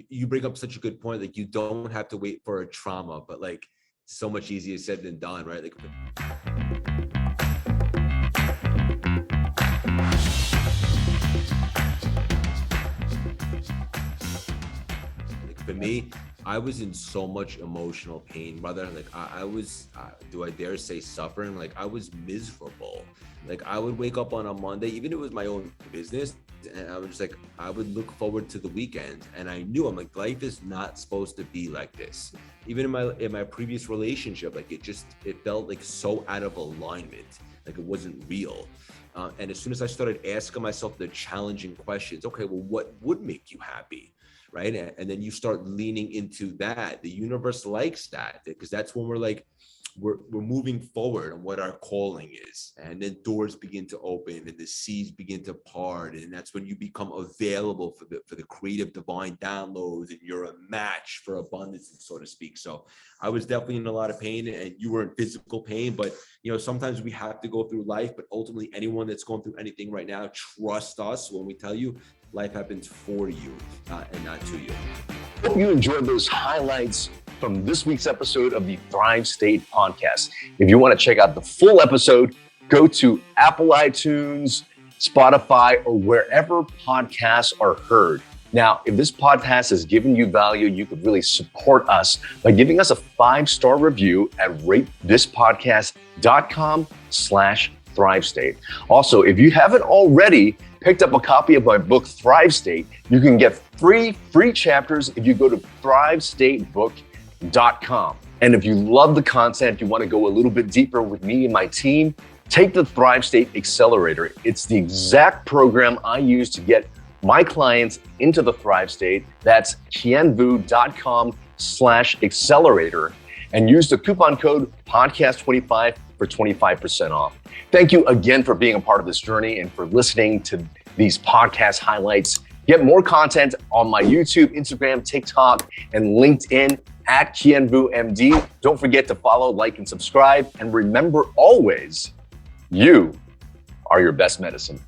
you bring up such a good point. Like, you don't have to wait for a trauma, but like, so much easier said than done, right? Like, for me, I was in so much emotional pain, brother. Like I was, do I dare say suffering? Like I was miserable. Like I would wake up on a Monday, even if it was my own business, and I was just like, I would look forward to the weekend, and I knew, I'm like, life is not supposed to be like this. Even in my previous relationship, like it felt like so out of alignment, like it wasn't real. And as soon as I started asking myself the challenging questions, okay, well, what would make you happy? Right. And then you start leaning into that. The universe likes that, because that's when we're like, we're moving forward on what our calling is. And then doors begin to open and the seas begin to part. And that's when you become available for the creative divine downloads, and you're a match for abundance, so to speak. So I was definitely in a lot of pain, and you were in physical pain, but sometimes we have to go through life. But ultimately, anyone that's going through anything right now, trust us when we tell you life happens for you and not to you. Hope you enjoyed those highlights from this week's episode of the Thrive State podcast. If you want to check out the full episode, go to Apple iTunes, Spotify, or wherever podcasts are heard. Now, if this podcast has given you value, you could really support us by giving us a 5-star review at ratethispodcast.com/Thrive State. Also, if you haven't already picked up a copy of my book, Thrive State, you can get free chapters if you go to thrivestatebook.com. And if you love the content, you want to go a little bit deeper with me and my team, take the Thrive State Accelerator. It's the exact program I use to get my clients into the Thrive State. That's kienvu.com/accelerator, and use the coupon code podcast25 for 25% off. Thank you again for being a part of this journey and for listening to these podcast highlights. Get more content on my YouTube, Instagram, TikTok, and LinkedIn at KienVuMD. Don't forget to follow, like, and subscribe. And remember always, you are your best medicine.